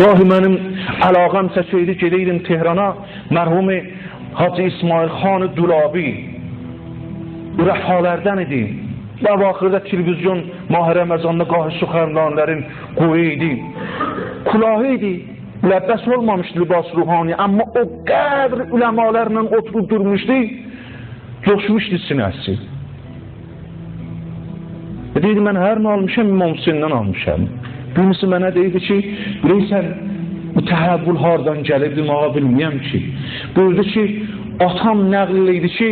Gahi mənim əlaqəm çəkəydi, gedəydim Tehrana, mərhum Hacı İsmail Xan Dulabi rəfalərdən idi. Və vaxırda televizyon Mah Ramazanda gahi suxanlarların qoyuydu. Kulahı idi. Ləbbəs olmamışdı libas ruhani, amma o qədr uləmalarla oturub durmuşdu, coşmuşdu sinəsi. Deyirdi, mən hər nə almışam, İmam Hüseyndən almışam. Birisi mənə deyirdi ki, bilirsən, bu təhəvvül hardan gəlibdi, mağa bilməyəm ki. Buyurdu ki, atam nəql idi ki,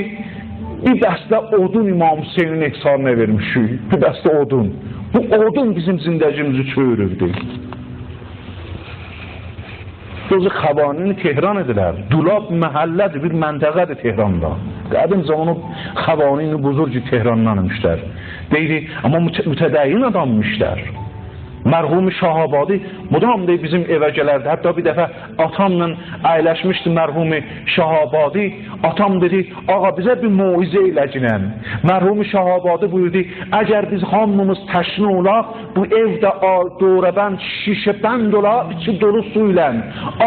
bir dəstə odun İmam Hüseynin ehsanına vermişik, bir dəstə odun. Bu odun bizim zindəcimizi çöyürürdü. Gözü Xabanini Tehran edilər. Dulab məhəllədir, bir məntəqədir Tehranda. Qədim zamanı Xabanini buzurcu Tehrandan imişlər. Deyir, amma mütədəyin adammışlar. Mərhum-i Şahabadi mudam deyir bizim evə gələrdi. Hətta bir dəfə atamla əyləşmişdi mərhum-i Şahabadi. Atam dedi, ağa bizə bir muizə eləcinən. Mərhum-i Şahabadi buyurdu, əgər biz hamımız təşni olaq, bu evdə doğrabənd, şişəbənd olar, içi dolu su ilə.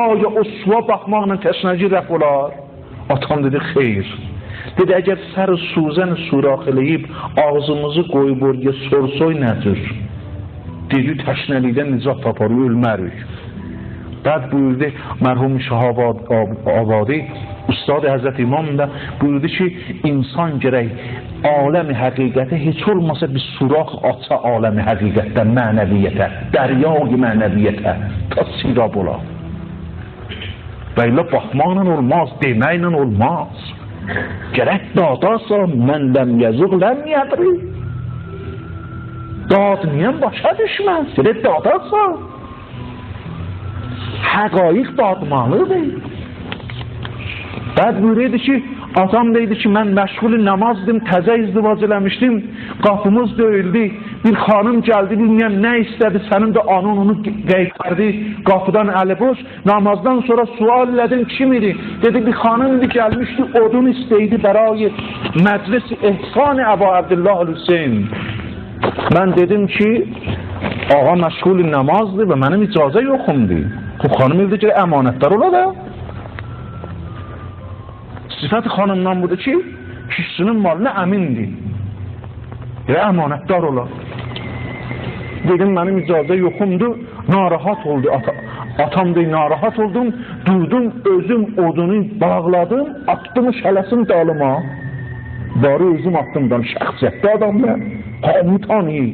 Aya o suya baxmaqla təşnəci rəf olar. Atam dedi, xeyr. Dedi, əgər sər-i suzən surax eləyib, ağzımızı qoyub oraya sorsoy nədir? Dedi, təşnəlikdən nicat taparı, ölmərik. Bəd buyurdu, mərhum Şahabadi, Ustad Həzrət İmam da buyurdu ki, insan gərək aləmi həqiqətə heç olmasa bir surax atsa aləmi həqiqətdən mənəviyyətə, dəryaq-i mənəviyyətə, ta sirab ola. Və ilə baxmaqla olmaz, deməklə olmaz. Gərək dadasa, mən ləm yazıq, ləm yədri. Dadmayan başa düşməz, gərək dadasa. Həqaiq dadmalıdır. Bəd buyurdu ki, atam deydi ki, mən məşğul namazdım, təzə izdivac eləmişdim, qapımız döyüldü, bir xanım gəldi, bilməyəm nə istədi, sənin də anan onu qeytərdi, qapıdan əli boş, namazdan sonra sual elədim, kim idi? Dedi, bir xanım idi, gəlmişdi, odun istəydi bəray məclis-i ehsan-ı Əbu Abdullah Hüseyin. Mən dedim ki, ağa məşğul namazdır və mənim icazə yoxumdur. Bu xanım evdə ki, əmanətdar ola da. Sifət xanımdan budur ki, kişisinin malına əmindir. Və əmanətdar ola. Dedim, mənim icazə yoxumdur, narahat oldu. Atam deyil, narahat oldum, durdum, özüm odunu bağladım, attım şələsin dalıma. Barı özüm attımdan, şəxsiyyətli adamlar, hamı tanıyır.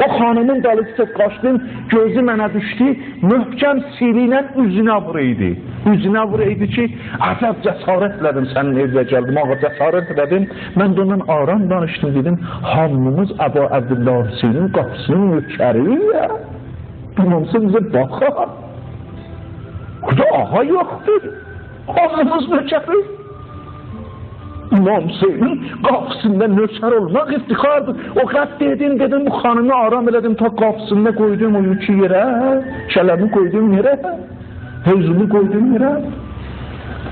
O xanımın dalıqsa qaçdım, gözü mənə düşdü, möhkəm siliyle üzünə vuruydu. Üzünə vuruydu ki, əcəb cəsarət elədim, sənin evdə gəldim, ağa cəsarət elədim. Mən də ondan aram danışdım, dedim, hamımız Əbu Abdullah Hüseynin qapısının nökəri ya. Bilməmsə bizə baxar. Burada ağa yoxdur, hamımız nökəri. İmam Hüseynin qapısında nökər olmaq iftixardır. O qət dedim, bu xanımı aram elədim, ta qapısında qoydum o yükü yerə, şələmi qoydum yerə, hövzümü qoydum yerə.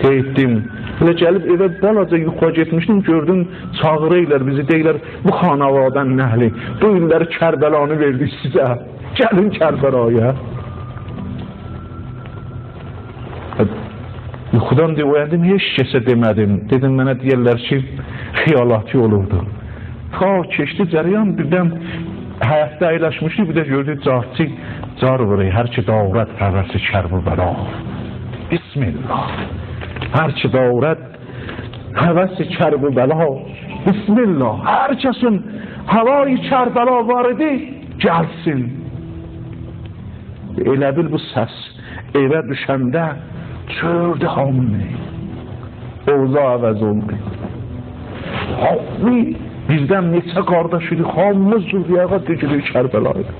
Deyitdim, elə gəlib evə balaca yuxuya getmişdim, gördüm, çağırırlar bizi, deyirlər, bu xanavadan nəhli, bu illəri Kərbəlanı verdik sizə, gəlin Kərbəlaya. Yuxudan oyandım, heç kəsə demədim. Dedim, mənə deyərlər ki, xiyalati olurdu. Ta keçdi cəryan, birdən həyətdə əyləşmişdi, bir də gördü, carçı, car vurur, hər ki davrət həvəsi Kərbəla. Bismillah. Hər ki davrət həvəsi Kərbəla. Bismillah. Hər kəsin havayı Kərbəla var idi, gəlsin. Elə bil bu səs evə düşəndə çördü hamını. Oğlu əvəz oldu. Hamı bizdən neçə qardaş idi, hamımız zürriyağa düzülür Kərbəlaya.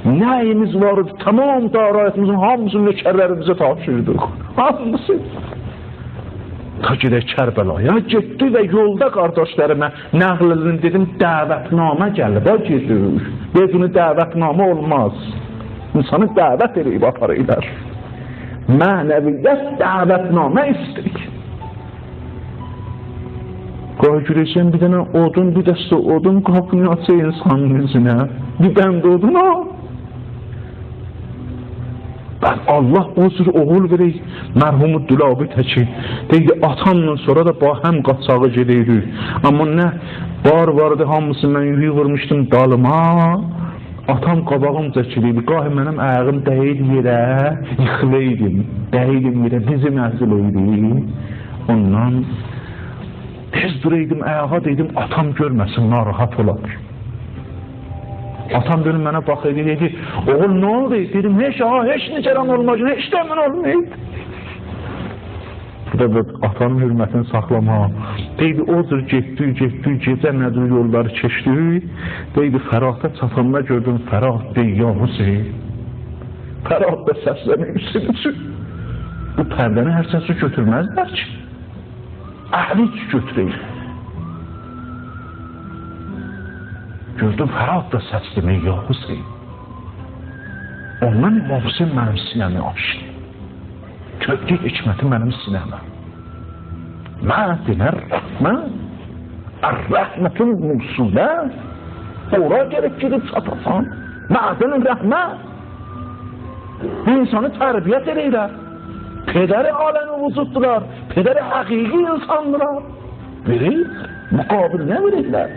Nəyimiz var idi, tamam darayətimizin hamısını nökərlərimizə tapşırdıq. Hamısı. Ta gedək Kərbəlaya getdi və yolda qardaşlarıma nəql edin, dedim, dəvətnamə gəlib, o gedir. Beduni dəvətnamə olmaz. İnsanı dəvət edib aparırlar. Mənəviyyət dəvətnamə istəyir. Qoy görəcəm bir dənə odun, bir dəstə odun qapını açı insanın üzünə. Bir dəndə odun o. Ben Allah o cür oğul verək, mərhumu Dülabi təki. Deydi, atamla sonra da həm qaçağı gedəydik. Amma nə vardı, hamısı mən yuhi vurmuşdum dalıma. Atam qabağım çəkiliydi, qahi mənim ayağım dəyid yerə, yıxılıydım, dəyidim yerə, dizim əziliydi. Ondan tez duraydım, ayağa deydim, atam görməsin, narahat olar. Atam dönüb mənə baxıydı, dedi, oğul nə oldu? Dedim, heç necəran olmayacaq, heç də mən olmayıb. Bu da atanın hürmətini saxlamaq. Deydi, o cür getdik, gecə nədir yolları keçdik. Deydi, Fərahda çatanda gördüm, Fərah deyil, ya Hüseyin. Fərah da səslənir üçün. Bu pərdəni hər səsi götürməzlər ki. Əhli götürəyir. Gördüm, Fərad da səs demək, ya Hüseyin. Ondan İmam Hüseyin mənim sinəmi açdı. Köklü hikməti mənim sinəmə. Mədinə rəhmə, ər-rəhmətin musulə, ora gəlib gedib çatasan. Mədinə rəhmə, insanı tərbiyyət edirlər. Pedəri aləmi vücuddular, pedəri həqiqi insandırlar. Verir, müqabil nə verirlər?